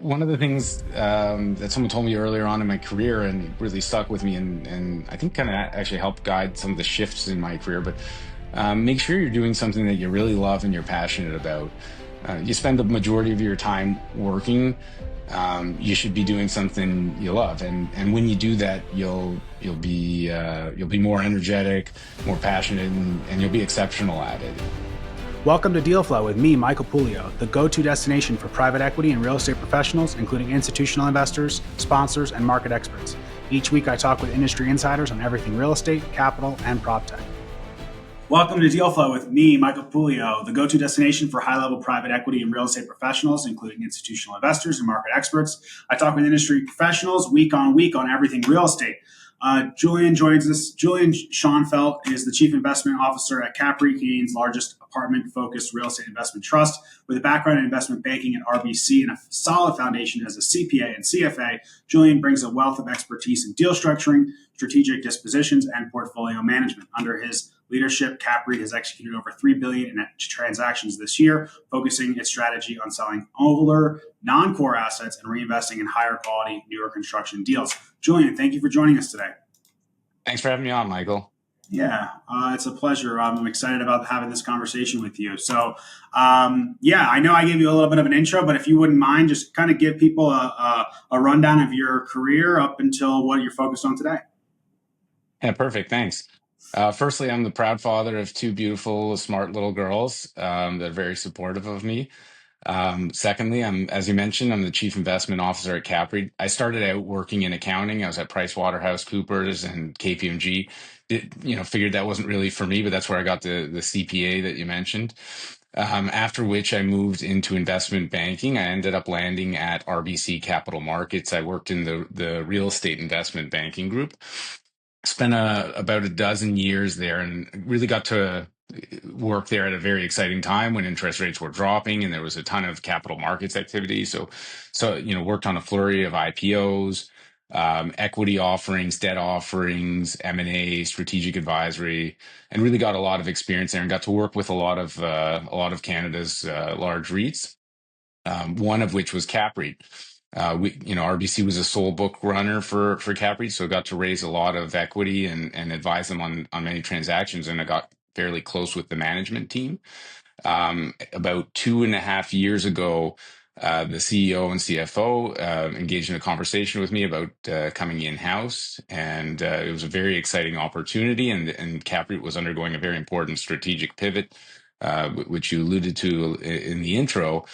One of the things that someone told me earlier on in my career and really stuck with me and I think kind of actually helped guide some of the shifts in my career, but make sure you're doing something that you really love and you're passionate about. You spend the majority of your time working. You should be doing something you love, and when you do that, you'll be more energetic, more passionate, and you'll be exceptional at it. Welcome to Deal Flow with me, Michael Poulio, the go-to destination for private equity and real estate professionals, including institutional investors, sponsors, and market experts. Each week, I talk with industry insiders on everything real estate, capital, and prop tech. Welcome to Deal Flow with me, Michael Poulio, the go-to destination for high-level private equity and real estate professionals, including institutional investors and market experts. I talk with industry professionals week on everything real estate. Julian joins us. Julian Schonfeldt is the Chief Investment Officer at CAPREIT, Canadian's largest apartment-focused real estate investment trust. With a background in investment banking at RBC and a solid foundation as a CPA and CFA, Julian brings a wealth of expertise in deal structuring, strategic dispositions, and portfolio management. Under his leadership, CAPREIT has executed over $3 billion in transactions this year, focusing its strategy on selling older, non-core assets and reinvesting in higher quality, newer construction deals. Julian, thank you for joining us today. Thanks for having me on, Michael. Yeah, it's a pleasure. I'm excited about having this conversation with you. So, I know I gave you a little bit of an intro, but if you wouldn't mind, just kind of give people a rundown of your career up until what you're focused on today. Yeah, perfect. Thanks. Firstly, I'm the proud father of two beautiful, smart little girls that are very supportive of me. Secondly, as you mentioned, I'm the Chief Investment Officer at CAPREIT. I started out working in accounting. I was at PricewaterhouseCoopers and KPMG. Figured that wasn't really for me, but that's where I got the CPA that you mentioned. After which I moved into investment banking. I ended up landing at RBC Capital Markets. I worked in the real estate investment banking group. Spent about a dozen years there and really got to work there at a very exciting time when interest rates were dropping and there was a ton of capital markets activity. So worked on a flurry of IPOs, equity offerings, debt offerings, M&A, strategic advisory, and really got a lot of experience there and got to work with a lot of Canada's large REITs. One of which was CAPREIT. RBC was a sole book runner for CAPREIT, so I got to raise a lot of equity and advise them on many transactions, and I got fairly close with the management team. About 2.5 years ago, the CEO and CFO engaged in a conversation with me about coming in-house, and it was a very exciting opportunity, and CAPREIT was undergoing a very important strategic pivot, which you alluded to in the intro.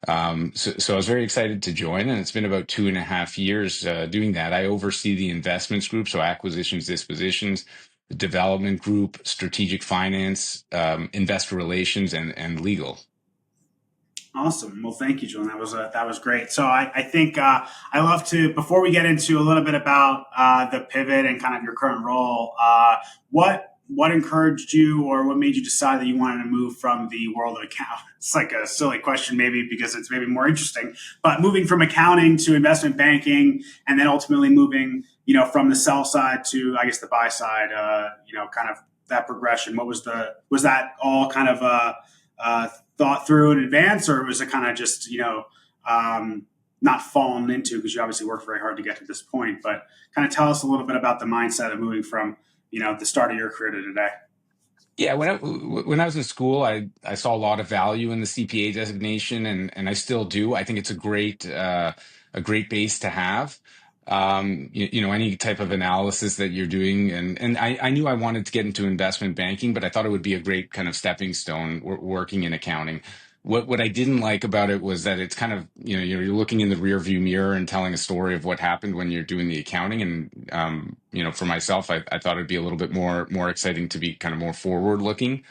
So I was very excited to join, and it's been about 2.5 years doing that. I oversee the investments group, so acquisitions, dispositions, the development group, strategic finance, investor relations, and legal. Awesome. Well, thank you, Julian. That was great. So I think I love to, before we get into a little bit about the pivot and kind of your current role, what encouraged you, or what made you decide that you wanted to move from the world of accounting? It's like a silly question, maybe, because it's maybe more interesting. But moving from accounting to investment banking, and then ultimately moving, from the sell side to, I guess, the buy side, kind of that progression. Was that all kind of thought through in advance, or was it kind of just not fallen into, because you obviously worked very hard to get to this point? But kind of tell us a little bit about the mindset of moving from the start of your career to today. Yeah, when I was in school, I saw a lot of value in the CPA designation, and I still do. I think it's a great base to have. Any type of analysis that you're doing, and I knew I wanted to get into investment banking, but I thought it would be a great kind of stepping stone working in accounting. What I didn't like about it was that it's kind of, you're looking in the rear view mirror and telling a story of what happened when you're doing the accounting. And, for myself, I thought it'd be a little bit more exciting to be kind of more forward looking.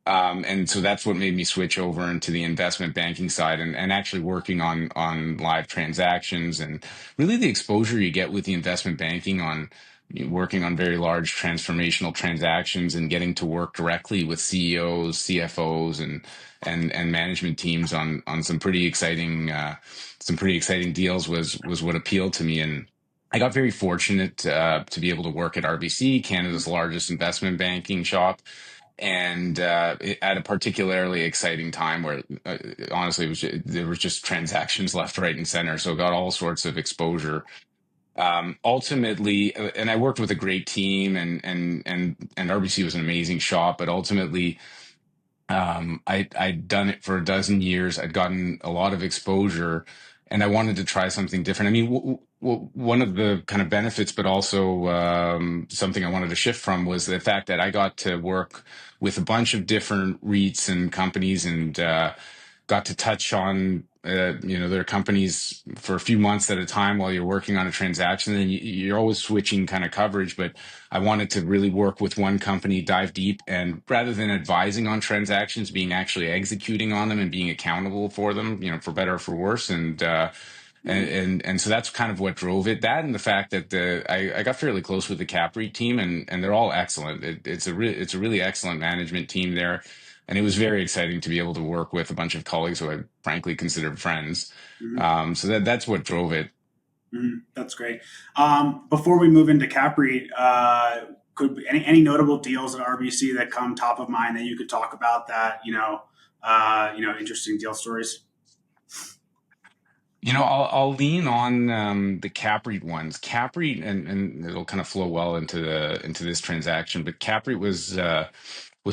And so that's what made me switch over into the investment banking side and actually working on live transactions, and really the exposure you get with the investment banking on working on very large transformational transactions and getting to work directly with CEOs, CFOs, and management teams on some pretty exciting deals was what appealed to me. And I got very fortunate to be able to work at RBC, Canada's largest investment banking shop. and at a particularly exciting time where honestly there was just transactions left, right, and center. So got all sorts of exposure. Ultimately, and I worked with a great team, and RBC was an amazing shop, but ultimately I'd done it for a dozen years. I'd gotten a lot of exposure, and I wanted to try something different. I mean, one of the kind of benefits, but also something I wanted to shift from, was the fact that I got to work with a bunch of different REITs and companies, and got to touch on their companies for a few months at a time while you're working on a transaction. And you're always switching kind of coverage, but I wanted to really work with one company, dive deep, and rather than advising on transactions, being actually executing on them and being accountable for them, for better or for worse. And so that's kind of what drove it. That, and the fact that I got fairly close with the CAPREIT team, and they're all excellent. It's a really excellent management team there, and it was very exciting to be able to work with a bunch of colleagues who I frankly considered friends. So that's what drove it. That's great. Before we move into CAPREIT, could any notable deals at RBC that come top of mind that you could talk about that interesting deal stories? I'll lean on the CAPREIT ones. CAPREIT, and it'll kind of flow well into this transaction. But CAPREIT was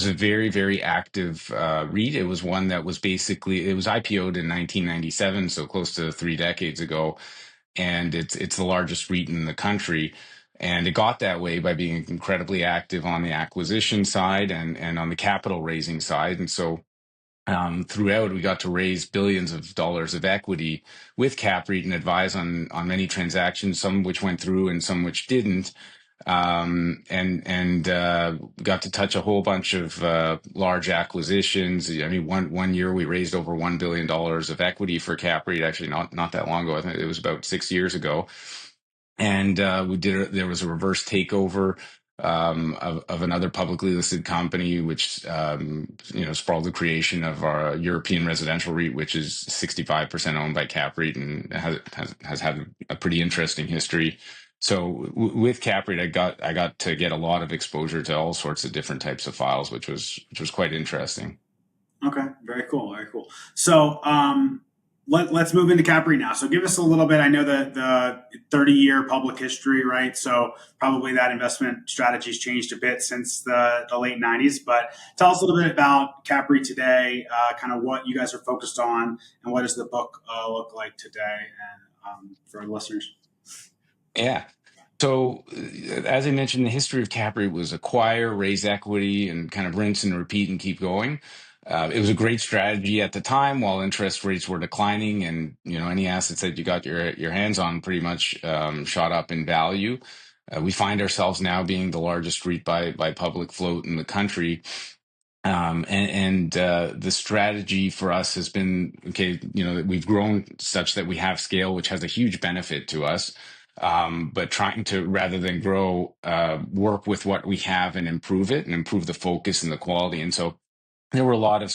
a very, very active REIT. It was one that was it was IPO'd in 1997, so close to 3 decades ago, and it's the largest REIT in the country. And it got that way by being incredibly active on the acquisition side and on the capital raising side. And so throughout, we got to raise billions of dollars of equity with CAPREIT and advise on many transactions, some which went through and some which didn't. And got to touch a whole bunch of large acquisitions. I mean, one year we raised over $1 billion of equity for CAPREIT. Actually, not that long ago. I think it was about 6 years ago. And there was a reverse takeover of another publicly listed company, which sprawled the creation of our European residential REIT, which is 65% owned by CAPREIT and has had a pretty interesting history. So with CAPREIT, I got to get a lot of exposure to all sorts of different types of files, which was quite interesting. Okay, very cool, very cool. So let's move into CAPREIT now. So give us a little bit. I know the 30-year public history, right? So probably that investment strategy has changed a bit since the late 90s. But tell us a little bit about CAPREIT today, kind of what you guys are focused on, and what does the book look like today, and for listeners. Yeah. So, as I mentioned, the history of CAPREIT was acquire, raise equity, and kind of rinse and repeat and keep going. It was a great strategy at the time while interest rates were declining, and any assets that you got your hands on pretty much shot up in value. We find ourselves now being the largest REIT by public float in the country. The strategy for us has been, okay, that we've grown such that we have scale, which has a huge benefit to us. But trying to, rather than grow, work with what we have and improve it and improve the focus and the quality. And so there were a lot of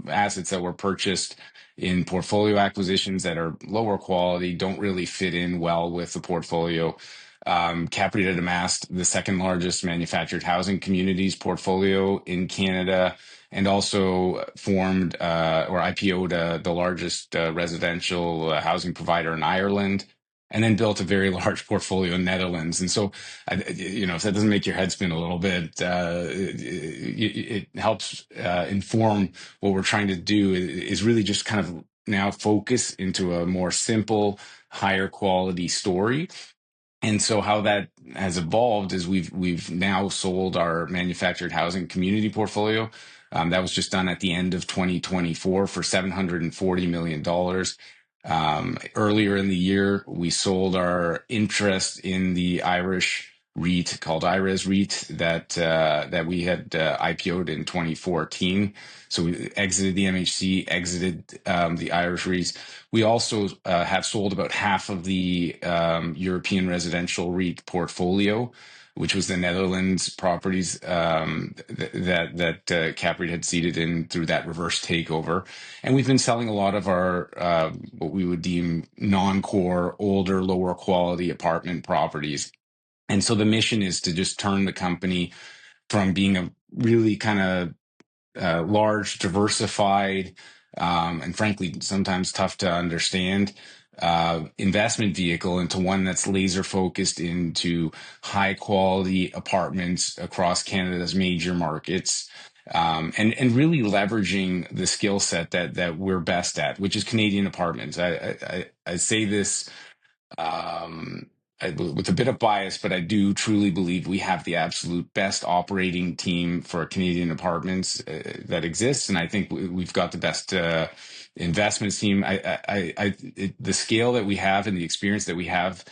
assets that were purchased in portfolio acquisitions that are lower quality, don't really fit in well with the portfolio. CAPREIT had amassed the second largest manufactured housing communities portfolio in Canada, and also formed or IPO'd the largest residential housing provider in Ireland, and then built a very large portfolio in Netherlands. And so, if that doesn't make your head spin a little bit, it helps inform what we're trying to do is really just kind of now focus into a more simple, higher quality story. And so how that has evolved is we've now sold our manufactured housing community portfolio. That was just done at the end of 2024 for $740 million. Earlier in the year, we sold our interest in the Irish REIT called IRES REIT that we had IPO'd in 2014. So we exited the MHC, exited the Irish REITs. We also have sold about half of the European residential REIT portfolio, which was the Netherlands properties that CAPREIT had seeded in through that reverse takeover. And we've been selling a lot of our what we would deem non-core, older, lower quality apartment properties. And so the mission is to just turn the company from being a really kind of large, diversified, and frankly, sometimes tough to understand investment vehicle into one that's laser focused into high quality apartments across Canada's major markets. And really leveraging the skill set that we're best at, which is Canadian apartments. I say this um, with a bit of bias, but I do truly believe we have the absolute best operating team for Canadian apartments that exists, and I think we've got the best investments team. The scale that we have and the experience that we have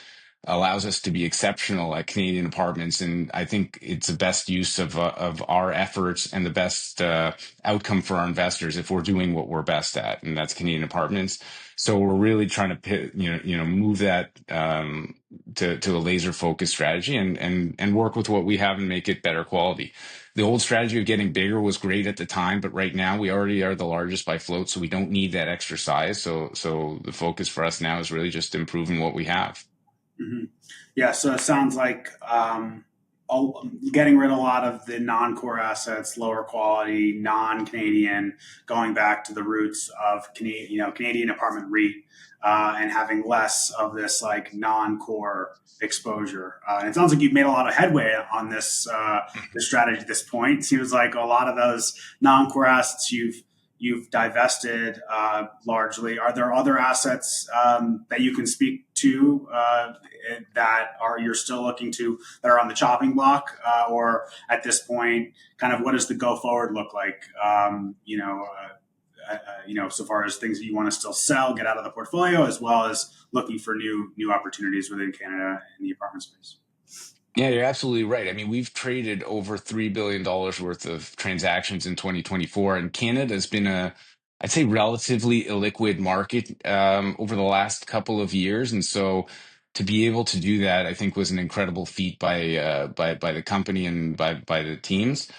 allows us to be exceptional at Canadian apartments, and I think it's the best use of our efforts and the best outcome for our investors if we're doing what we're best at, and that's Canadian apartments. So we're really trying to move that to a laser focused strategy and work with what we have and make it better quality. The old strategy of getting bigger was great at the time, but right now we already are the largest by float, so we don't need that extra size. So the focus for us now is really just improving what we have. Mm-hmm. Yeah, so it sounds like getting rid of a lot of the non-core assets, lower quality, non-Canadian, going back to the roots of Canadian apartment REIT, and having less of this like non-core exposure. And it sounds like you've made a lot of headway on this strategy at this point. It seems like a lot of those non-core assets you've divested largely. Are there other assets that you can speak to that you're still looking to that are on the chopping block, or at this point, kind of what does the go forward look like? So far as things that you want to still sell, get out of the portfolio, as well as looking for new opportunities within Canada in the apartment space. Yeah, you're absolutely right. I mean, we've traded over $3 billion worth of transactions in 2024, and Canada has been I'd say, relatively illiquid market over the last couple of years. And so to be able to do that, I think was an incredible feat by the company and by the teams.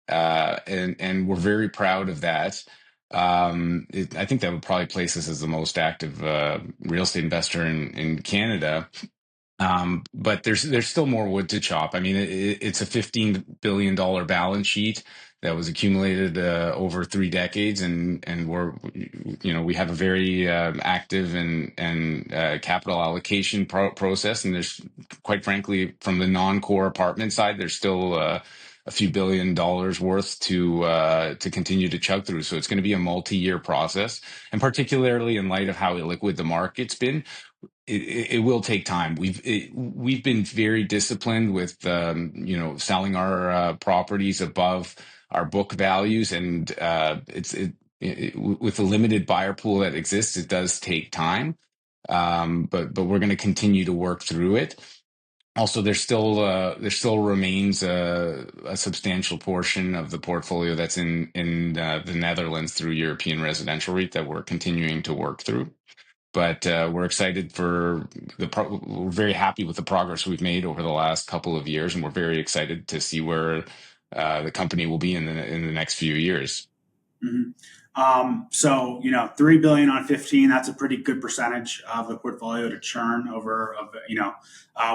And we're very proud of that. I think that would probably place us as the most active real estate investor in Canada. But there's still more wood to chop. I mean, it's a $15 billion balance sheet that was accumulated over 3 decades, and we have a very active and capital allocation process. And there's, quite frankly, from the non-core apartment side, there's still a few $1 billion worth to continue to chug through. So it's going to be a multi-year process, and particularly in light of how illiquid the market's been. It will take time. We've been very disciplined with selling our properties above our book values, and with the limited buyer pool that exists, it does take time. But we're going to continue to work through it. Also, there still remains a substantial portion of the portfolio that's in the Netherlands through European Residential REIT that we're continuing to work through. But we're excited for we're very happy with the progress we've made over the last couple of years, and we're very excited to see where the company will be in the next few years. Mm-hmm. So 3 billion on 15, that's a pretty good percentage of the portfolio to churn over.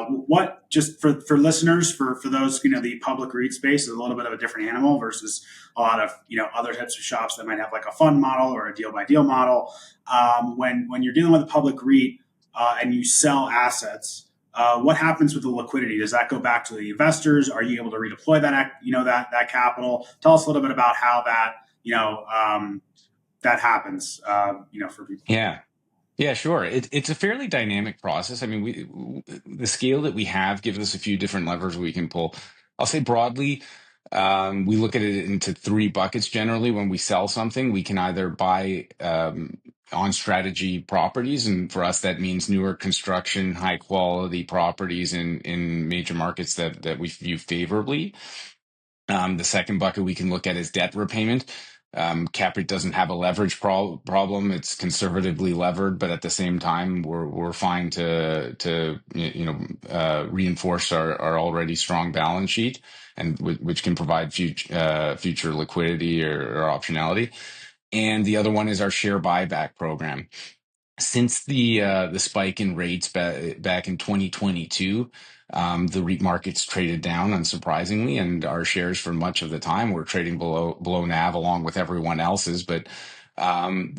What, just for listeners, for those, the public REIT space is a little bit of a different animal versus a lot of other types of shops that might have like a fund model or a deal by deal model. When you're dealing with a public REIT and you sell assets, what happens with the liquidity? Does that go back to the investors? Are you able to redeploy that capital? Tell us a little bit about how that that happens, for people. Yeah, sure. It's a fairly dynamic process. I mean, the scale that we have gives us a few different levers we can pull. I'll say broadly, we look at it into 3 buckets generally. When we sell something, we can either buy on strategy properties, and for us that means newer construction, high quality properties in major markets that we view favorably. The second bucket we can look at is debt repayment. CAPREIT doesn't have a leverage problem. It's conservatively levered, but at the same time, we're fine to reinforce our already strong balance sheet, and which can provide future liquidity or optionality. And the other one is our share buyback program. Since the spike in rates back in 2022, the REIT market's traded down, unsurprisingly, and our shares for much of the time were trading below NAV along with everyone else's. But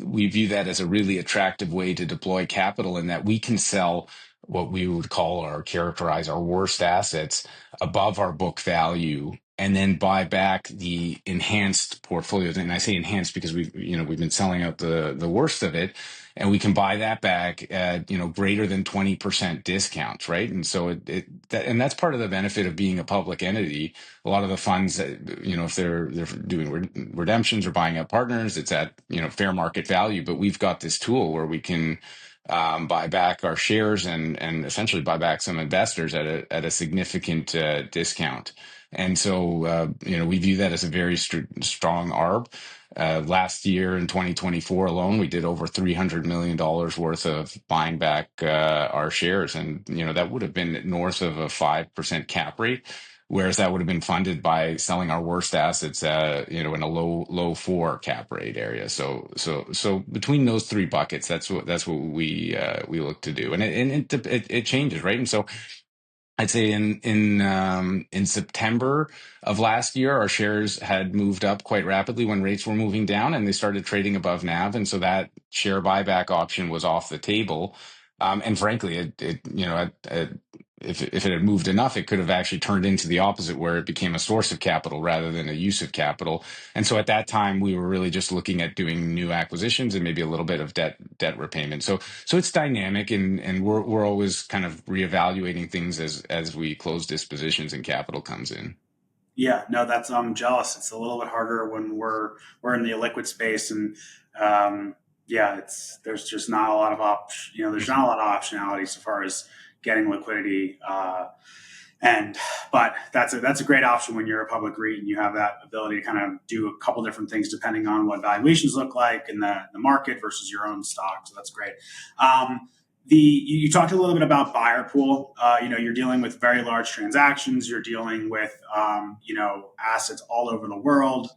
we view that as a really attractive way to deploy capital, in that we can sell what we would call or characterize our worst assets above our book value, and then buy back the enhanced portfolios. And I say enhanced because we've been selling out the worst of it, and we can buy that back at greater than 20% discounts, right? And so and that's part of the benefit of being a public entity. A lot of the funds that, if they're doing redemptions or buying out partners, it's at fair market value. But we've got this tool where we can buy back our shares and essentially buy back some investors at a significant discount. And so we view that as a very strong arb. Last year in 2024 alone, we did over $300 million worth of buying back our shares. And, that would have been north of a 5% cap rate, whereas that would have been funded by selling our worst assets, in a low 4 cap rate area. So between those three buckets, that's what we look to do. And it changes, right? And so I'd say in September of last year, our shares had moved up quite rapidly when rates were moving down, and they started trading above NAV, and so that share buyback option was off the table. And frankly, if it had moved enough, it could have actually turned into the opposite, where it became a source of capital rather than a use of capital. And so at that time, we were really just looking at doing new acquisitions and maybe a little bit of debt repayment. So it's dynamic, and we're always kind of reevaluating things as we close dispositions and capital comes in. Yeah, no, that's I'm jealous. It's a little bit harder when we're in the illiquid space, and yeah, there's just not a lot of there's not a lot of optionality as far as getting liquidity. But that's a great option when you're a public REIT and you have that ability to kind of do a couple different things depending on what valuations look like in the market versus your own stock. So that's great. You talked a little bit about buyer pool. You're dealing with very large transactions. You're dealing with assets all over the world,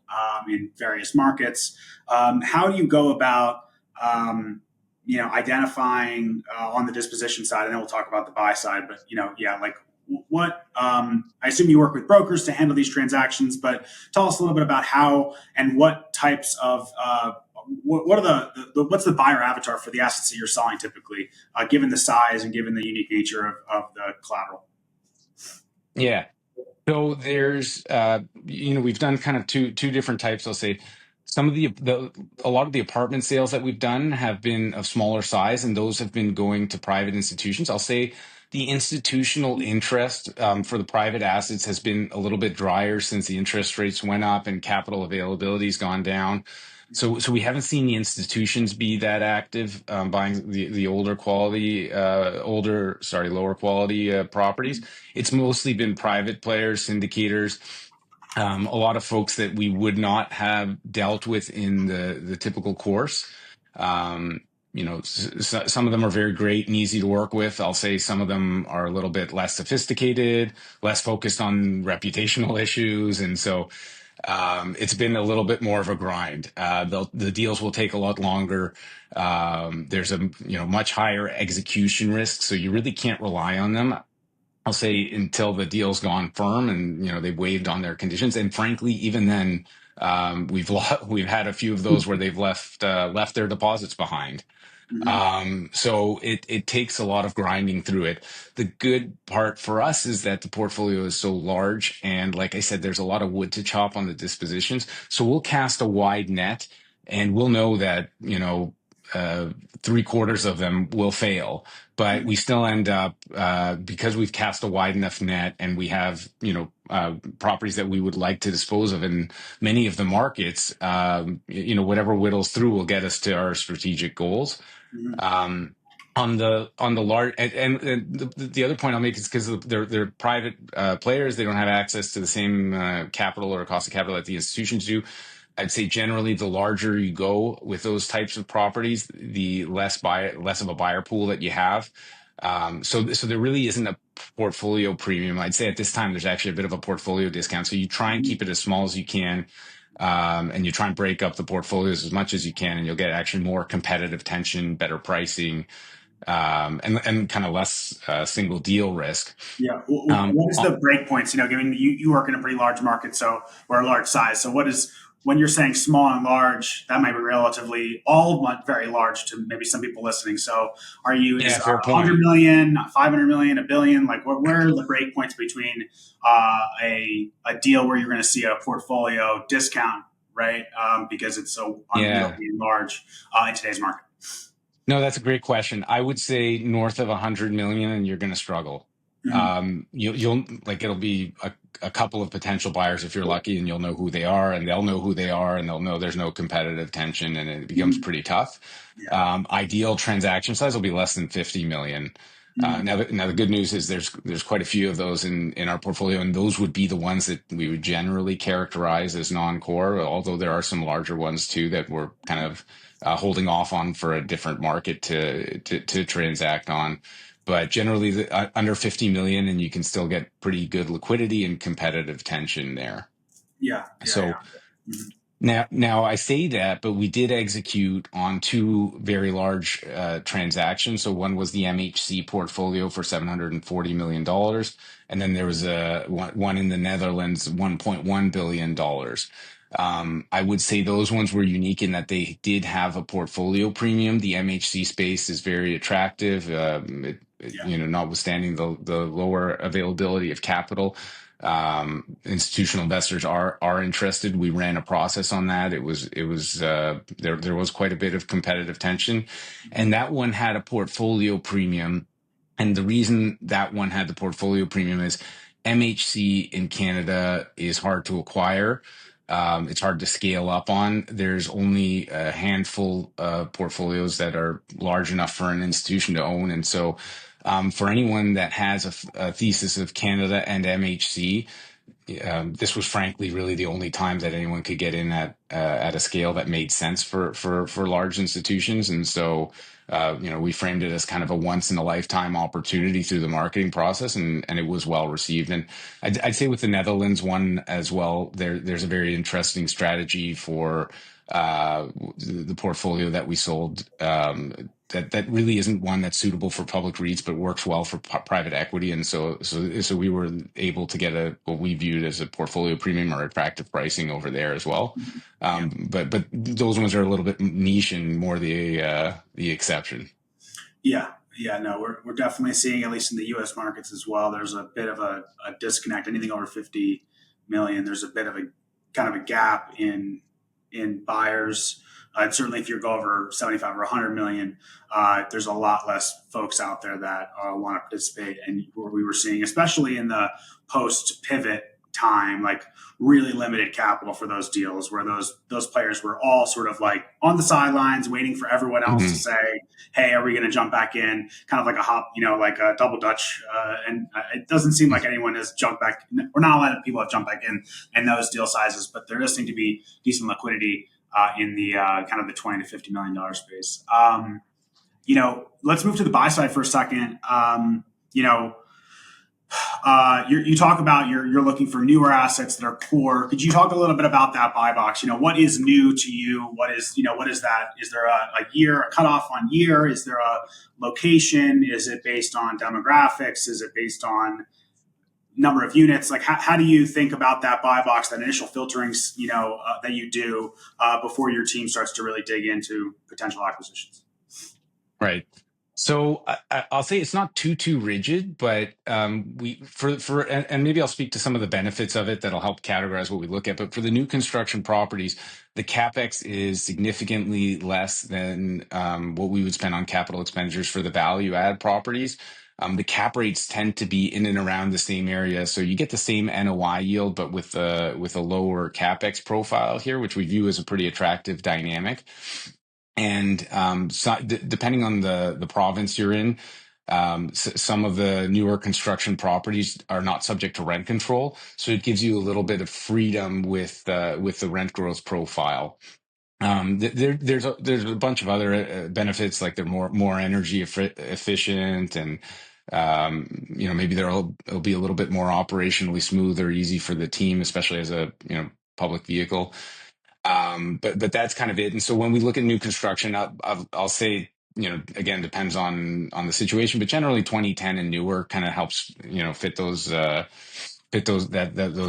in various markets. How do you go about identifying on the disposition side, and then we'll talk about the buy side. But what I assume you work with brokers to handle these transactions, but tell us a little bit about how and what types of what are what's the buyer avatar for the assets that you're selling typically, given the size and given the unique nature of the collateral. Yeah. So there's, we've done kind of two different types. I'll say some of a lot of the apartment sales that we've done have been of smaller size, and those have been going to private institutions. I'll say the institutional interest for the private assets has been a little bit drier since the interest rates went up and capital availability has gone down. So we haven't seen the institutions be that active buying the lower quality properties. It's mostly been private players, syndicators, a lot of folks that we would not have dealt with in the typical course. Some of them are very great and easy to work with. I'll say some of them are a little bit less sophisticated, less focused on reputational issues, and so it's been a little bit more of a grind. The deals will take a lot longer. There's a much higher execution risk, so you really can't rely on them, I'll say, until the deal's gone firm and they've waived on their conditions. And frankly, even then, we've had a few of those where they've left their deposits behind. So it takes a lot of grinding through it. The good part for us is that the portfolio is so large, and like I said, there's a lot of wood to chop on the dispositions. So we'll cast a wide net, and we'll know that 3/4 of them will fail, but we still end up because we've cast a wide enough net, and we have properties that we would like to dispose of in many of the markets. Whatever whittles through will get us to our strategic goals. On the large, and the other point I'll make is because they're private players, they don't have access to the same capital or cost of capital that the institutions do. I'd say generally, the larger you go with those types of properties, the less of a buyer pool that you have. So there really isn't a portfolio premium. I'd say at this time there's actually a bit of a portfolio discount. So you try and keep it as small as you can. and you try and break up the portfolios as much as you can, and you'll get actually more competitive tension, better pricing, and kind of less single deal risk. Yeah. Um, What is the break points? Given you work in a pretty large market, so or a large size. So what is when you're saying small and large? That might be relatively all very large to maybe some people listening. So are you yeah, is fair 100 point. million, 500 million, a billion? Like where are the break points between a deal where you're going to see a portfolio discount, right? Because it's so Yeah. unwieldy and large in today's market. No, that's a great question. I would say north of 100 million, and you're going to struggle. Mhm. You'll like it'll be a couple of potential buyers if you're lucky, and you'll know who they are, and they'll know who they are, and they'll know there's no competitive tension, and it becomes Mhm. pretty tough. Yeah. Ideal transaction size will be less than 50 million. Mhm. Now the good news is there's quite a few of those in our portfolio, and those would be the ones that we would generally characterize as non-core. Although there are some larger ones too that we're kind of holding off on for a different market to transact on. But generally, under 50 million, and you can still get pretty good liquidity and competitive tension there. Yeah. Yeah. So Yeah. Mhm. now I say that, but we did execute on two very large transactions. So one was the MHC portfolio for $740 million, and then there was one in the Netherlands, $1.1 billion. I would say those ones were unique in that they did have a portfolio premium. The MHC space is very attractive. Yeah. Notwithstanding the lower availability of capital, institutional investors are interested. We ran a process on that. There was quite a bit of competitive tension, and that one had a portfolio premium. And the reason that one had the portfolio premium is MHC in Canada is hard to acquire. It's hard to scale up on. There's only a handful of portfolios that are large enough for an institution to own. And so, for anyone that has a thesis of Canada and MHC, this was frankly really the only time that anyone could get in at a scale that made sense for large institutions. And so, we framed it as kind of a once in a lifetime opportunity through the marketing process, and it was well received. And I'd say with the Netherlands one as well, there's a very interesting strategy for the portfolio that we sold. That really isn't one that's suitable for public REITs, but works well for private equity. And so we were able to get what we viewed as a portfolio premium or attractive pricing over there as well. Mhm. Yeah. But those ones are a little bit niche and more the exception. Yeah, yeah, no, we're definitely seeing, at least in the U.S. markets as well, there's a bit of a disconnect. Anything over 50 million, there's a bit of a kind of a gap in buyers. And certainly, if you go over 75 or 100 million, there's a lot less folks out there that want to participate. And what we were seeing, especially in the post pivot time, like really limited capital for those deals, where those players were all sort of like on the sidelines, waiting for everyone else to Hmm. say, "Hey, are we going to jump back in?" Kind of like a hop, like a double dutch. And it doesn't seem like anyone has jumped back. We're not a lot of people have jumped back in those deal sizes, but there does seem to be decent liquidity in the kind of the 20 to $50 million space. Let's move to the buy side for a second. You know, you talk about you're looking for newer assets that are core. Could you talk a little bit about that buy box? What is new to you? What is that? Is there a year, a cutoff on year? Is there a location? Is it based on demographics? Is it based on number of units? Like, how do you think about that buy box, that initial filtering, that you do before your team starts to really dig into potential acquisitions? Right. So I'll say it's not too rigid, but we and maybe I'll speak to some of the benefits of it that'll help categorize what we look at. But for the new construction properties, the capex is significantly less than what we would spend on capital expenditures for the value add properties. The cap rates tend to be in and around the same area, so you get the same NOI yield, but with a lower capex profile here, which we view as a pretty attractive dynamic. And depending on the province you're in, some of the newer construction properties are not subject to rent control, so it gives you a little bit of freedom with the rent growth profile. There's a bunch of other benefits, like they're more energy efficient, and maybe it'll be a little bit more operationally smooth or easy for the team, especially as a public vehicle. But that's kind of it. And so when we look at new construction, I'll say, again, depends on the situation, but generally 2010 and newer kind of helps, fit those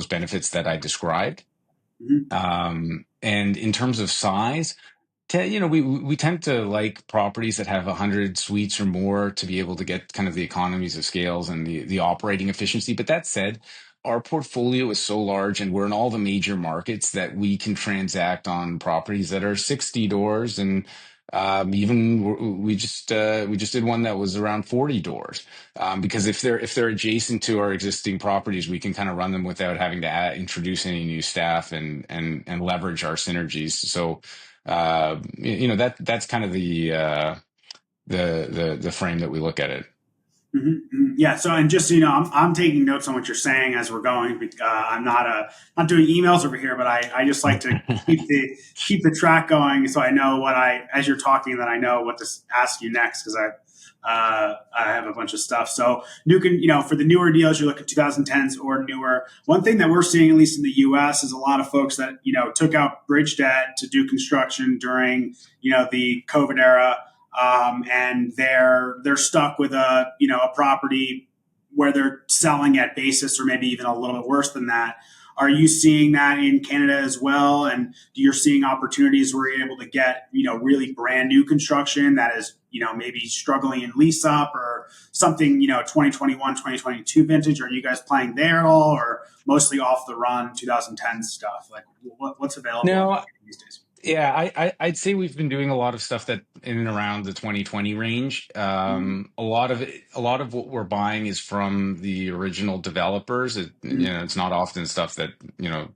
benefits that I described. Mhm. And in terms of size, we tend to like properties that have 100 suites or more to be able to get kind of the economies of scales and the operating efficiency. But that said, our portfolio is so large and we're in all the major markets that we can transact on properties that are 60 doors, and we just did one that was around 40 doors, because if they're adjacent to our existing properties, we can kind of run them without having to introduce any new staff and leverage our synergies. So that's kind of the frame that we look at it. Yeah. So, and just so you know, I'm taking notes on what you're saying as we're going. I'm not doing emails over here, but I just like to keep the track going, so I know as you're talking, that I know what to ask you next, because I have a bunch of stuff. So, for the newer deals, you look at 2010s or newer. One thing that we're seeing, at least in the U.S., is a lot of folks that took out bridge debt to do construction during the COVID era, and they're stuck with a property where they're selling at basis, or maybe even a little bit worse than that. Are you seeing that in Canada as well? And you're seeing opportunities where you're able to get really brand new construction that is maybe struggling in lease up, or something 2021, 2022 vintage? Are you guys playing there at all, or mostly off the run 2010 stuff? Like, what's available No, these days? yeah, I'd say we've been doing a lot of stuff that in and around the 2020 range. A lot of what we're buying is from the original developers. It's not often stuff that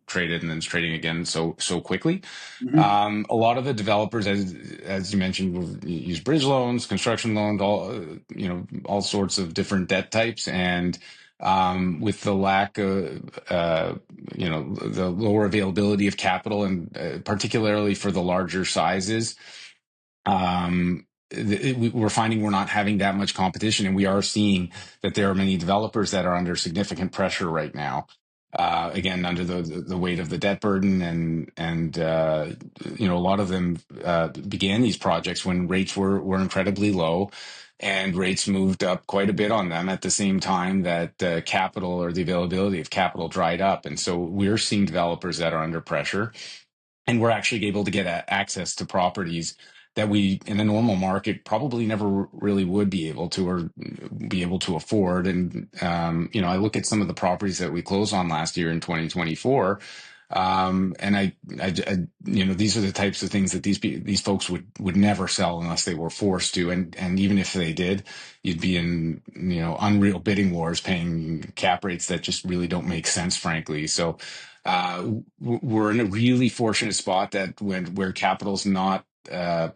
traded and then it's trading again so quickly. Mm-hmm. A lot of the developers, as you mentioned, will use bridge loans, construction loans, all sorts of different debt types, and with the lack of the lower availability of capital, and particularly for the larger sizes, we're finding we're not having that much competition, and we are seeing that there are many developers that are under significant pressure right now. Again, under the weight of the debt burden, and a lot of them began these projects when rates were incredibly low, and rates moved up quite a bit on them at the same time that capital, or the availability of capital, dried up. And so we're seeing developers that are under pressure, and we're actually able to get access to properties that we in a normal market probably never really would be able to, or be able to afford. And I look at some of the properties that we closed on last year in 2024, and these are the types of things that these folks would never sell unless they were forced to, and even if they did, you'd be in unreal bidding wars, paying cap rates that just really don't make sense, frankly. So we're in a really fortunate spot that where capital's not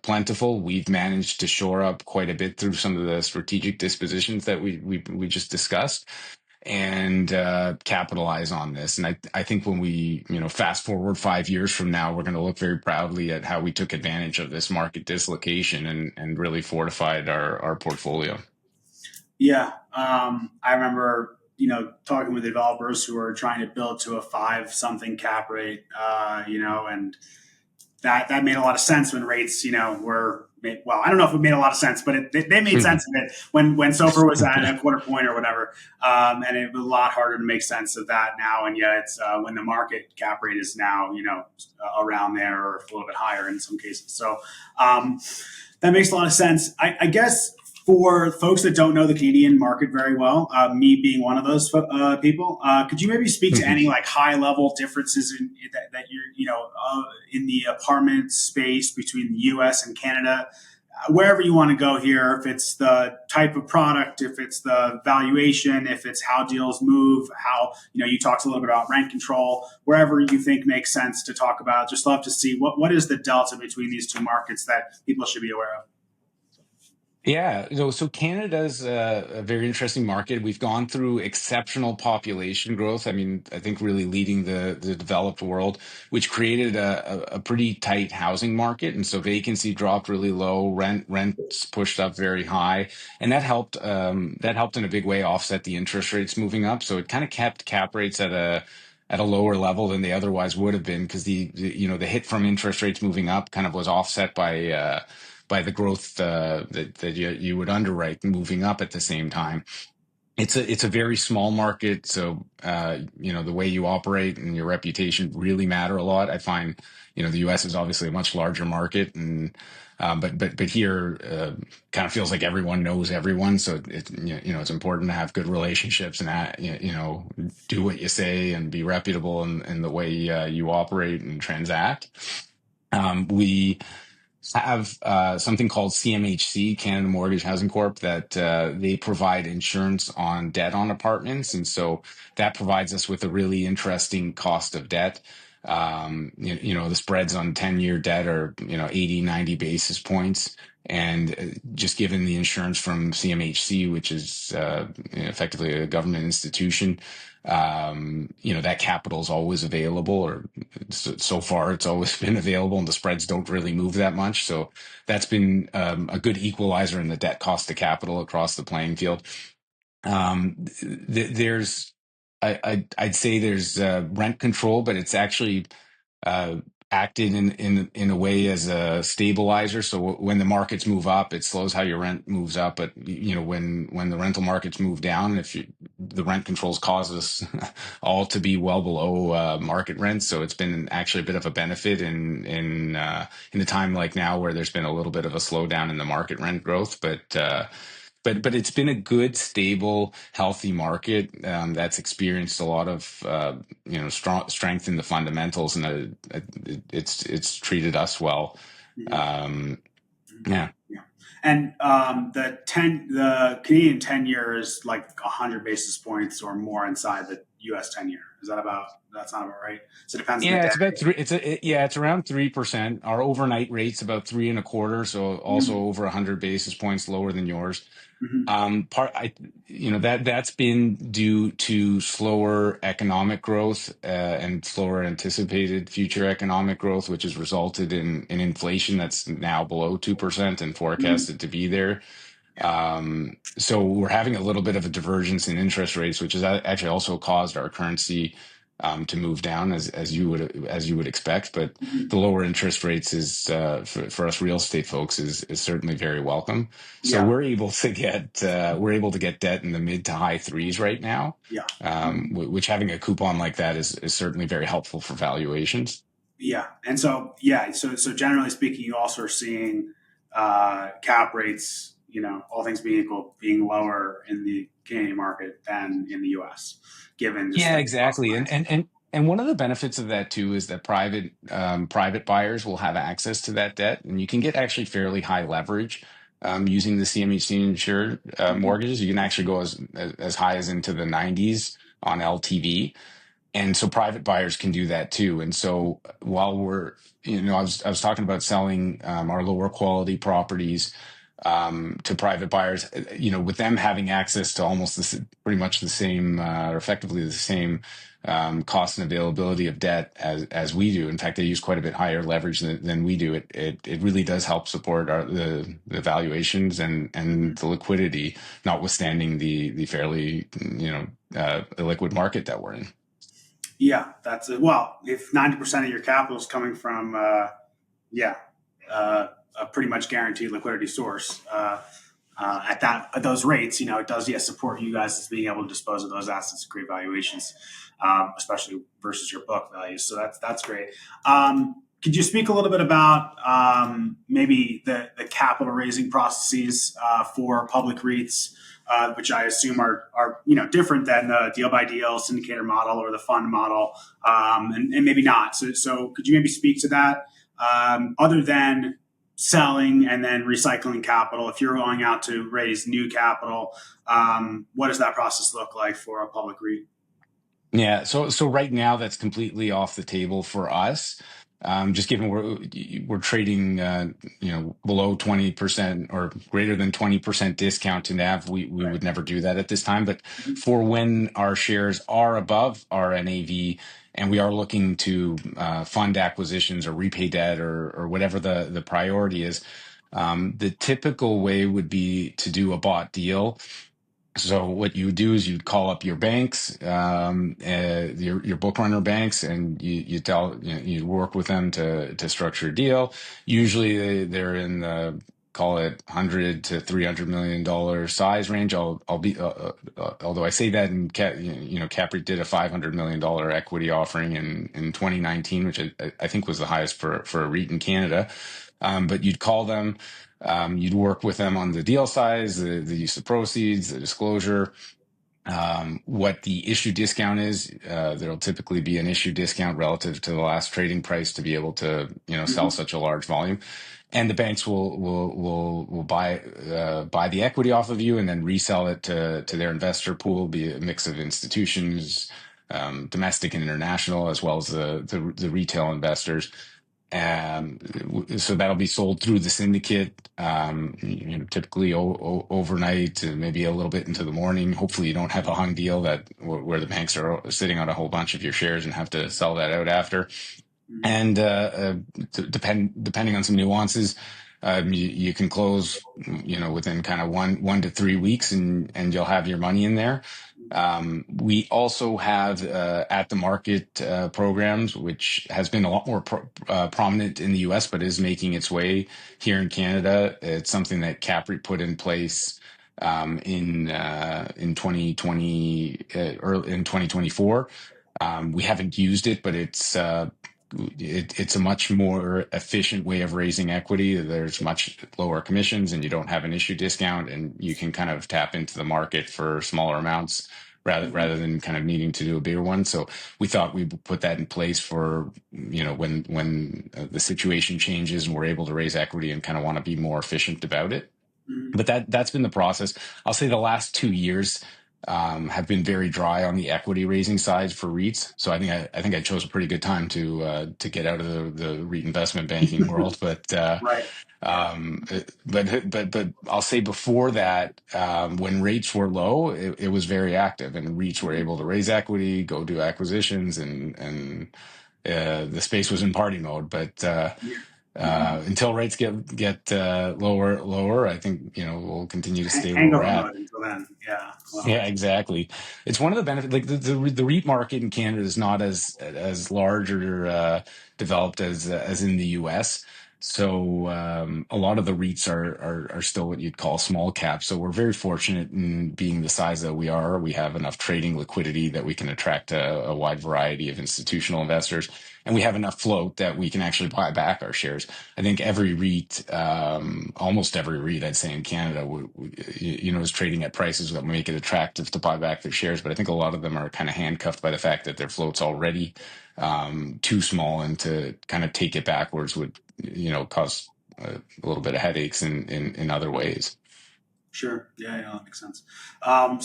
plentiful, we've managed to shore up quite a bit through some of the strategic dispositions that we just discussed, and capitalize on this. And I think when we fast forward 5 years from now, we're going to look very proudly at how we took advantage of this market dislocation, and really fortified our portfolio. Yeah, I remember, talking with developers who are trying to build to a five something cap rate, and that made a lot of sense when rates, were, well, I don't know if it made a lot of sense, but they made sense of it when SOFR was at a quarter point or whatever, and it was a lot harder to make sense of that now. And yet, it's when the market cap rate is now, around there, or a little bit higher in some cases. So that makes a lot of sense. I guess, for folks that don't know the Canadian market very well, me being one of those people, could you maybe speak to any high level differences that you're in the apartment space between the U.S. and Canada? Wherever you want to go here, if it's the type of product, if it's the valuation, if it's how deals move, how you talked a little bit about rent control, wherever you think makes sense to talk about. Just love to see what is the delta between these two markets that people should be aware of. Yeah, so Canada's a very interesting market. We've gone through exceptional population growth. I mean, I think really leading the developed world, which created a pretty tight housing market, and so vacancy dropped really low, rents pushed up very high, and that helped. That helped in a big way offset the interest rates moving up. So it kind of kept cap rates at a lower level than they otherwise would have been, because the hit from interest rates moving up kind of was offset by the growth that you would underwrite moving up at the same time. It's a very small market, so the way you operate and your reputation really matter a lot. I find the U.S. is obviously a much larger market, and but here kind of feels like everyone knows everyone, so it's important to have good relationships and do what you say and be reputable in the way you operate and transact. We have something called CMHC, Canada Mortgage Housing Corp, that they provide insurance on debt on apartments. And so that provides us with a really interesting cost of debt. The spreads on 10-year debt are, 80, 90 basis points. And just given the insurance from CMHC, which is effectively a government institution, that capital is always available, or so far it's always been available, and the spreads don't really move that much. So that's been a good equalizer in the debt cost to capital across the playing field. There's, I'd say there's rent control, but it's actually uh, acted in a way as a stabilizer. So when the markets move up, it slows how your rent moves up. But when the rental markets move down, the rent controls cause us all to be well below market rent. So it's been actually a bit of a benefit in a time like now, where there's been a little bit of a slowdown in the market rent growth, but it's been a good, stable, healthy market that's experienced a lot of strong strength in the fundamentals, and it's treated us well. Um, yeah. Yeah. And the Canadian 10-year is like 100 basis points or more inside the US 10-year. That's not about right? So it depends on the Yeah, day. it's about three. It's around 3%. Our overnight rate's about 3.25, so also Mm-hmm. over 100 basis points lower than yours. Mm-hmm. Part I you know that's been due to slower economic growth and slower anticipated future economic growth, which has resulted in inflation that's now below 2% and Mm-hmm. forecasted to be there. Yeah. So we're having a little bit of a divergence in interest rates, which has actually also caused our currency to move down, as you would expect. But Mm-hmm. the lower interest rates is for us real estate folks is certainly very welcome. So Yeah. we're able to get debt in the mid to high threes right now, Yeah. Mm-hmm. which having a coupon like that is certainly very helpful for valuations. Yeah. And so, yeah. So generally speaking, you also are seeing cap rates, all things being equal, being lower in the Canadian market than in the US, given just Yeah, the cost of exactly. And financing. and and and one of the benefits of that too is that private buyers will have access to that debt, and you can get actually fairly high leverage using the CMHC insured Mm-hmm. mortgages. You can actually go as high as into the 90s on LTV, and so private buyers can do that too. And so while I was talking about selling our lower quality properties to private buyers, with them having access to almost pretty much the same, or effectively the same cost and availability of debt as we do. In fact, they use quite a bit higher leverage than we do. It really does help support the valuations and Mm-hmm. the liquidity, notwithstanding the fairly illiquid market that we're in. Yeah, that's it. Well, if 90% of your capital is coming from, yeah, a pretty much guaranteed liquidity source at those rates, it does support you guys as being able to dispose of those assets at great valuations, especially versus your book values. So that's great. Could you speak a little bit about maybe the capital raising processes for public REITs, which I assume are different than the deal by deal syndicator model or the fund model, and maybe not. So could you maybe speak to that? Other than selling and then recycling capital, if you're going out to raise new capital, what does that process look like for a public REIT? Yeah, so right now that's completely off the table for us. Just given we're trading, below 20% or greater than 20% discount to NAV, we Right. would never do that at this time. But Mm-hmm. for when our shares are above our NAV and we are looking to fund acquisitions or repay debt or whatever the priority is, the typical way would be to do a bought deal. So what you do is you'd call up your banks, your book runner banks, and you tell you work with them to structure a deal. Usually they're in the, call it, 100 to $300 million size range. Although I say that in CAPREIT did a $500 million equity offering in 2019, which I think was the highest for a REIT in Canada. But you'd call them. You'd work with them on the deal size, the use of proceeds, the disclosure, what the issue discount is. There'll typically be an issue discount relative to the last trading price to be able to, sell such a large volume. And the banks will buy the equity off of you and then resell it to their investor pool, be a mix of institutions, domestic and international, as well as the retail investors. So that'll be sold through the syndicate, typically overnight, maybe a little bit into the morning. Hopefully, you don't have a hung deal where the banks are sitting on a whole bunch of your shares and have to sell that out after. And depending on some nuances, you can close, within kind of one to 3 weeks, and you'll have your money in there. We also have at the market programs, which has been a lot more prominent in the US, but is making its way here in Canada. It's something that CAPREIT put in place in 2020, early in 2024. We haven't used it, but it's a much more efficient way of raising equity. There's much lower commissions, and you don't have an issue discount, and you can kind of tap into the market for smaller amounts rather than kind of needing to do a bigger one. So we thought we would put that in place for, when the situation changes and we're able to raise equity and kind of want to be more efficient about it. But that's been the process. I'll say the last 2 years have been very dry on the equity raising side for REITs. So I think I chose a pretty good time to get out of the REIT investment banking world. But Right. but I'll say before that, when rates were low, it was very active, and REITs were able to raise equity, go do acquisitions, and the space was in party mode. But until rates get lower, I think we'll continue to stay where we're Hangover at. mode until then. Yeah. Well, Yeah, exactly. It's one of the benefits. Like the REIT market in Canada is not as large or developed as in the US. So a lot of the REITs are still what you'd call small cap. So we're very fortunate in being the size that we are. We have enough trading liquidity that we can attract a wide variety of institutional investors, and we have enough float that we can actually buy back our shares. I think every REIT, almost every REIT, I'd say in Canada, is trading at prices that make it attractive to buy back their shares. But I think a lot of them are kind of handcuffed by the fact that their float's already too small, and to kind of take it backwards would, cause a little bit of headaches in other ways. sure. Yeah, that makes sense.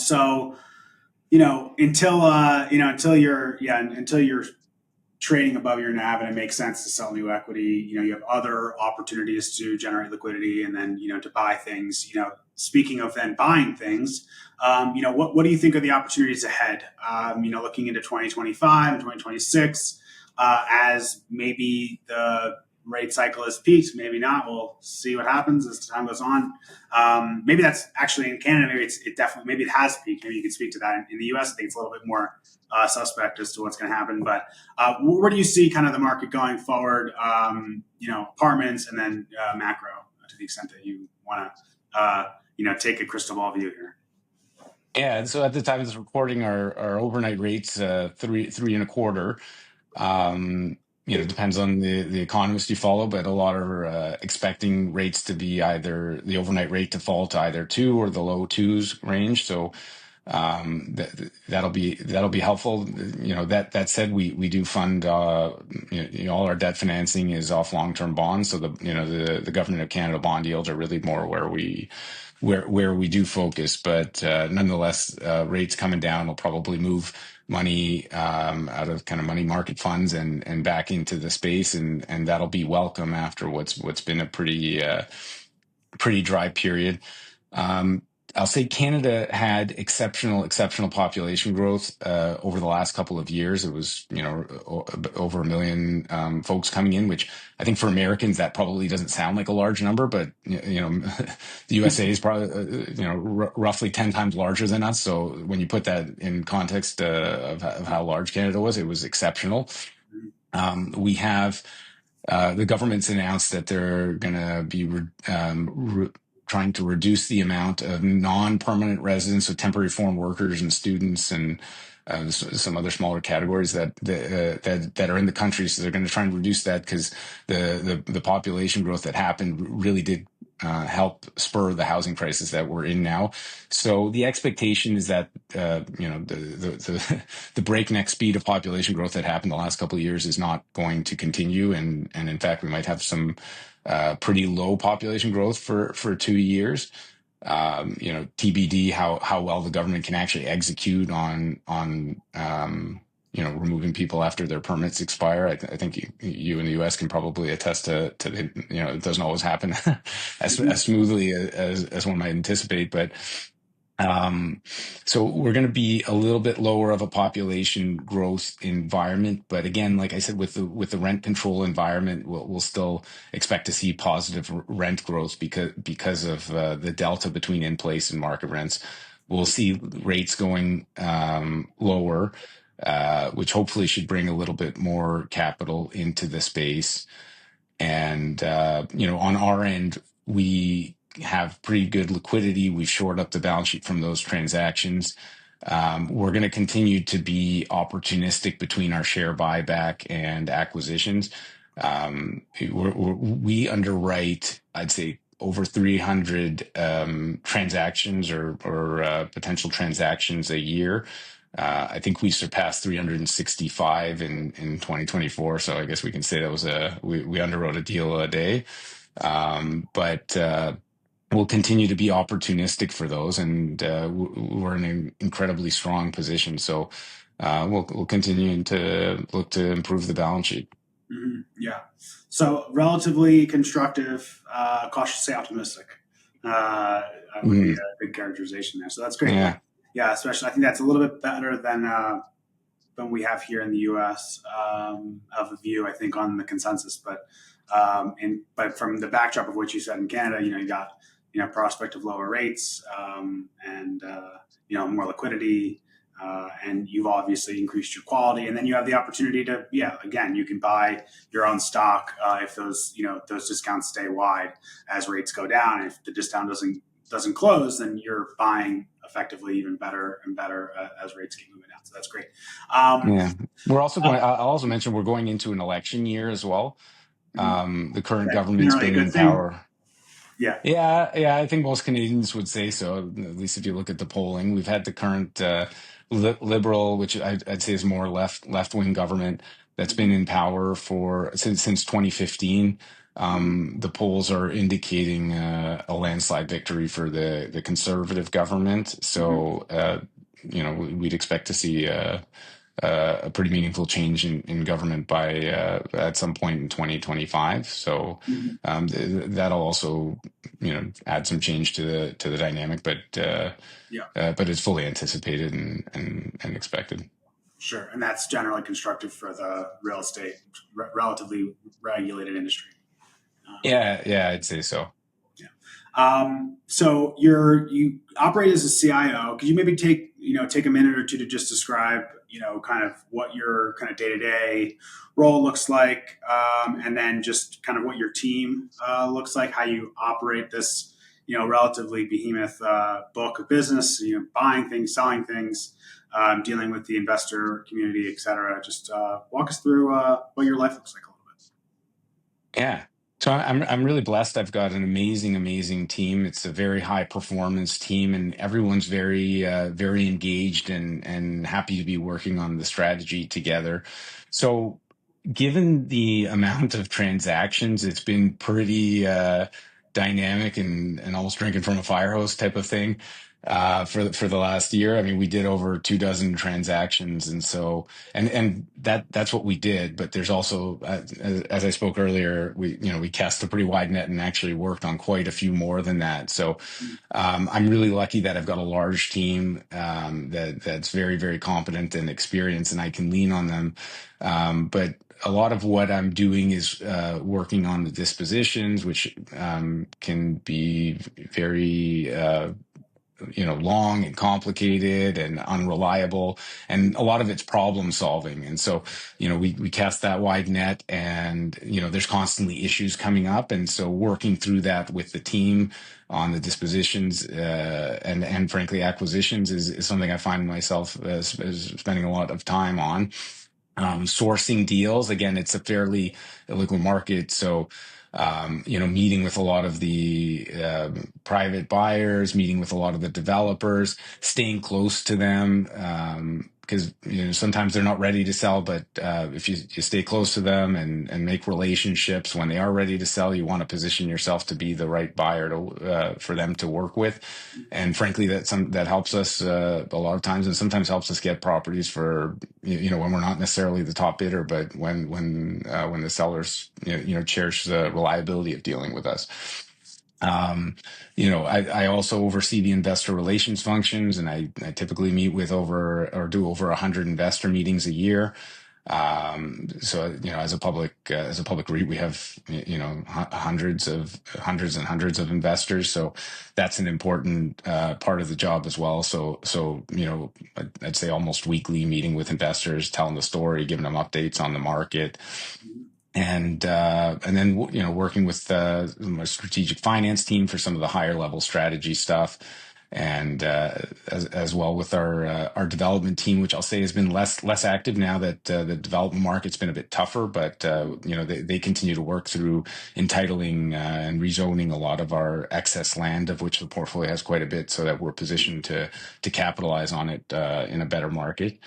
So, until you're trading above your NAV and it makes sense to sell new equity, you have other opportunities to generate liquidity and then, to buy things. Speaking of then buying things, what do you think are the opportunities ahead? Looking into 2025 and 2026, as maybe the rate cycle has peaked, maybe not. We'll see what happens as time goes on. Maybe that's actually in Canada. Maybe maybe it has peaked. Maybe you could speak to that. In the US, I think it's a little bit more suspect as to what's going to happen. But where do you see kind of the market going forward? Apartments and then macro, to the extent that you want to, take a crystal ball view here. Yeah, and so at the time of this recording, our overnight rates three and a quarter. It depends on the economist you follow, but a lot are expecting rates to be either the overnight rate to fall to either 2 or the low 2s range. So that'll be helpful. That said, we do fund all our debt financing is off long-term bonds. So the Government of Canada bond yields are really more where we do focus. But nonetheless, rates coming down will probably move money out of kind of money market funds and back into the space, and that'll be welcome after what's been a pretty dry period. I'll say Canada had exceptional population growth over the last couple of years. It was, over a million folks coming in, which I think for Americans that probably doesn't sound like a large number, but the USA is probably roughly 10 times larger than us. So when you put that in context of how large Canada was, it was exceptional. We have the government's announced that they're going to be trying to reduce the amount of non-permanent residents, so temporary foreign workers and students and some other smaller categories that are in the country. So they're going to try and reduce that because the population growth that happened really did help spur the housing crisis that we're in now. So the expectation is that the breakneck speed of population growth that happened the last couple of years is not going to continue, and in fact we might have some pretty low population growth for 2 years. TBD how well the government can actually execute on removing people after their permits expire. I think you in the U.S. can probably attest to it doesn't always happen as smoothly as one might anticipate, but so we're going to be a little bit lower of a population growth environment, but again, like I said, with the rent control environment, we'll still expect to see positive rent growth because of the delta between in place and market rents. We'll see rates going lower, which hopefully should bring a little bit more capital into the space. And on our end, we have pretty good liquidity. We've shored up the balance sheet from those transactions. We're going to continue to be opportunistic between our share buyback and acquisitions. We underwrite, I'd say, over 300 transactions or potential transactions a year. I think we surpassed 365 in 2024. So I guess we can say that was we underwrote a deal a day. But we'll continue to be opportunistic for those, and we're in an incredibly strong position. So we'll continue to look to improve the balance sheet. Mm-hmm. Yeah. So relatively constructive, cautiously optimistic would be a good characterization there. So that's great. Yeah, especially I think that's a little bit better than we have here in the U.S. Of a view, I think, on the consensus. But from the backdrop of what you said in Canada, you got prospect of lower rates and more liquidity. And you've obviously increased your quality, and then you have the opportunity to, again, you can buy your own stock if those discounts stay wide as rates go down. And if the discount doesn't close, then you're buying effectively even better and better as rates keep moving down. So that's great. We're also going. I'll also mention we're going into an election year as well. The current government's been in power. Yeah. I think most Canadians would say so. At least if you look at the polling, we've had the current Liberal, which I'd say is more left-wing government that's been in power since 2015. The polls are indicating a landslide victory for the Conservative government. So we'd expect to see a pretty meaningful change in government by at some point in 2025. So that'll also add some change to the dynamic, but it's fully anticipated and expected. Sure, and that's generally constructive for the real estate relatively regulated industry. I'd say so. So you operate as a CIO. Could you maybe take a minute or two to just describe kind of what your kind of day-to-day role looks like, and then just kind of what your team looks like, how you operate this relatively behemoth book of business, buying things, selling things, dealing with the investor community, et cetera. Just walk us through what your life looks like a little bit. Yeah. So I'm really blessed. I've got an amazing team. It's a very high performance team, and everyone's very very engaged and happy to be working on the strategy together. So, given the amount of transactions, it's been pretty dynamic and almost drinking from a fire hose type of thing. for the last year. I mean, we did over 24 transactions, and so and that's what we did. But there's also, as I spoke earlier, we cast a pretty wide net and actually worked on quite a few more than that. So I'm really lucky that I've got a large team that's very, very competent and experienced, and I can lean on them. But a lot of what I'm doing is working on the dispositions, which can be very long and complicated and unreliable, and a lot of it's problem solving. And so we cast that wide net, and there's constantly issues coming up, and so working through that with the team on the dispositions and frankly acquisitions is something I find myself as spending a lot of time on. Sourcing deals, again, it's a fairly illiquid market, so meeting with a lot of the private buyers, meeting with a lot of the developers, staying close to them, because sometimes they're not ready to sell, but if you stay close to them and make relationships when they are ready to sell, you want to position yourself to be the right buyer for them to work with. And frankly, that helps us a lot of times, and sometimes helps us get properties for when we're not necessarily the top bidder, but when the sellers cherish the reliability of dealing with us. I also oversee the investor relations functions, and I typically meet with do over 100 investor meetings a year. So as a public REIT, we have hundreds and hundreds of investors, so that's an important part of the job as well. So I'd say almost weekly meeting with investors, telling the story, giving them updates on the market, and then working with my strategic finance team for some of the higher level strategy stuff, and as well with our development team, which I'll say has been less active now that the development market's been a bit tougher. But they continue to work through entitling and rezoning a lot of our excess land, of which the portfolio has quite a bit, so that we're positioned to capitalize on it in a better market.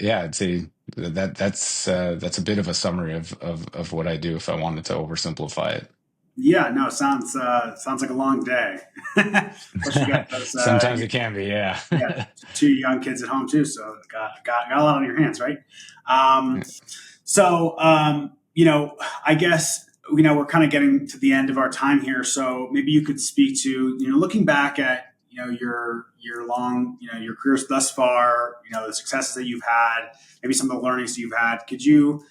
I'd say that's a bit of a summary of what I do if I wanted to oversimplify it. Yeah, no, sounds like a long day. Plus you got those Sometimes it can be, yeah. yeah, two young kids at home too, so got a lot on your hands, right? Um, so I guess we're kind of getting to the end of our time here, so maybe you could speak to looking back at your careers thus far, the successes that you've had, maybe some of the learnings you've had. Could you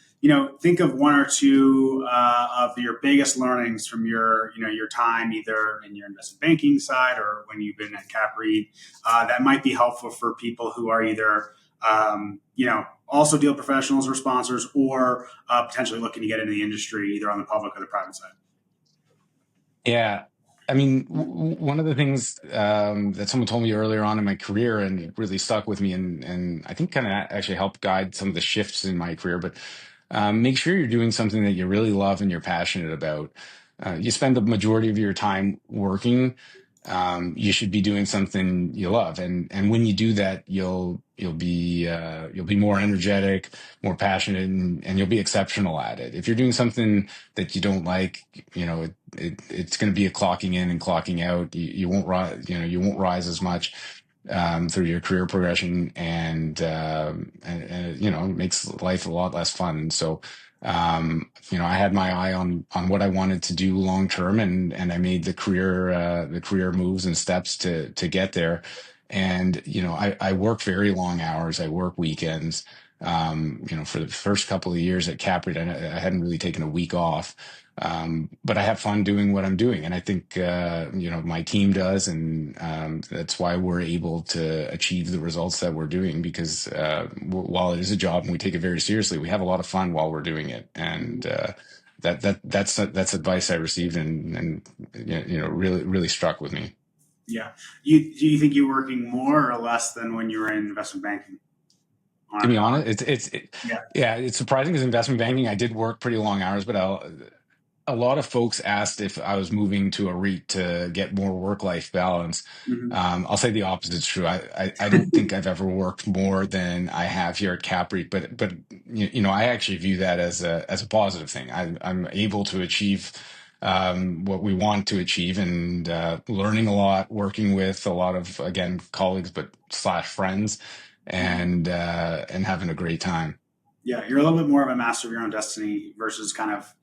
think of one or two of your biggest learnings from your time, either in your investment banking side or when you've been at CAPREIT, that might be helpful for people who are either also deal professionals or sponsors, or potentially looking to get into the industry, either on the public or the private side? Yeah. I mean, one of the things that someone told me earlier on in my career, and it really stuck with me, and I think kind of actually helped guide some of the shifts in my career, but make sure you're doing something that you really love and you're passionate about. You spend the majority of your time working. You should be doing something you love, and when you do that, you'll be more energetic, more passionate, and you'll be exceptional at it. If you're doing something that you don't like, it's going to be a clocking in and clocking out. You won't rise, you won't rise as much through your career progression, and it makes life a lot less fun. And so, I had my eye on what I wanted to do long term, and I made the career moves and steps to get there. And I work very long hours. I work weekends. For the first couple of years at CAPREIT, I hadn't really taken a week off. But I have fun doing what I'm doing, and I think my team does, and that's why we're able to achieve the results that we're doing. Because while it is a job and we take it very seriously, we have a lot of fun while we're doing it, and that's advice I received, and really struck with me. Yeah. Do you think you're working more or less than when you were in investment banking? To be honest, Yeah. yeah, it's surprising, because investment banking, I did work pretty long hours, but a lot of folks asked if I was moving to a REIT to get more work-life balance. Mm-hmm. I'll say the opposite is true. I don't think I've ever worked more than I have here at CAPREIT, but I actually view that as a positive thing. I'm able to achieve what we want to achieve, and learning a lot, working with a lot of, again, colleagues, but slash friends, and having a great time. Yeah, you're a little bit more of a master of your own destiny versus kind of,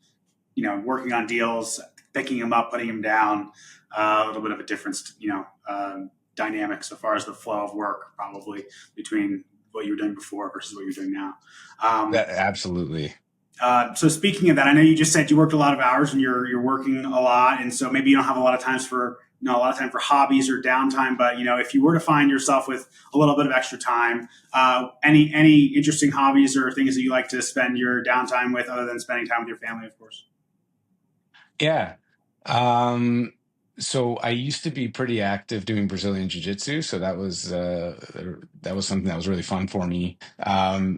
working on deals, picking them up, putting them down. A little bit of a difference, dynamic so far as the flow of work, probably between what you were doing before versus what you're doing now. Absolutely. So speaking of that, I know you just said you worked a lot of hours and you're working a lot, and so maybe you don't have a lot of time for hobbies or downtime. But if you were to find yourself with a little bit of extra time, any interesting hobbies or things that you like to spend your downtime with, other than spending time with your family, of course? Yeah. So I used to be pretty active doing Brazilian Jiu-Jitsu. So that was something that was really fun for me.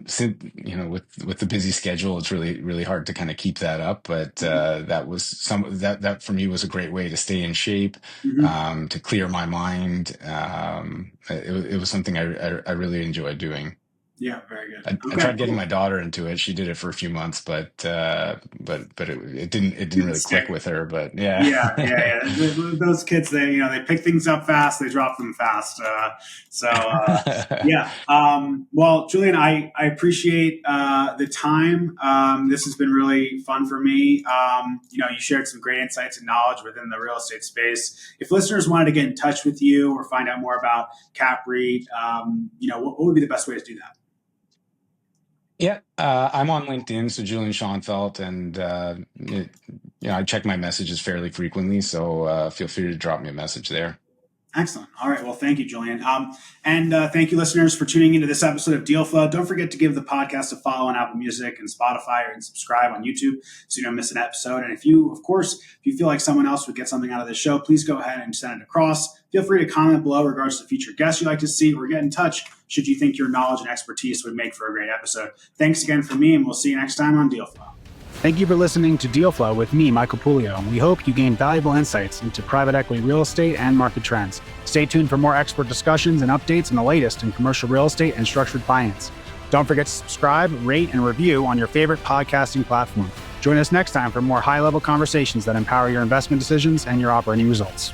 Since, with the busy schedule, it's really, really hard to kind of keep that up. But that was that for me was a great way to stay in shape, Mm-hmm. to clear my mind. It was something I really enjoyed doing. Yeah, very good. I Okay, tried getting my cool. daughter into it. She did it for a few months, but it didn't Didn't really stick. click with her. But Yeah, yeah, yeah. yeah. Those kids, they pick things up fast, they drop them fast. Yeah. Well, Julian, I appreciate the time. This has been really fun for me. You shared some great insights and knowledge within the real estate space. If listeners wanted to get in touch with you or find out more about CAPREIT, what would be the best way to do that? Yeah, I'm on LinkedIn, so Julian Schonfeldt, and I check my messages fairly frequently, so feel free to drop me a message there. Excellent. All right. Well, thank you, Julian. And thank you, listeners, for tuning into this episode of Deal Flow. Don't forget to give the podcast a follow on Apple Music and Spotify, and subscribe on YouTube so you don't miss an episode. And if you feel like someone else would get something out of this show, please go ahead and send it across. Feel free to comment below regards to future guests you'd like to see, or get in touch should you think your knowledge and expertise would make for a great episode. Thanks again from me, and we'll see you next time on Deal Flow. Thank you for listening to Deal Flow with me, Michael Poulio. We hope you gained valuable insights into private equity real estate and market trends. Stay tuned for more expert discussions and updates on the latest in commercial real estate and structured finance. Don't forget to subscribe, rate, and review on your favorite podcasting platform. Join us next time for more high-level conversations that empower your investment decisions and your operating results.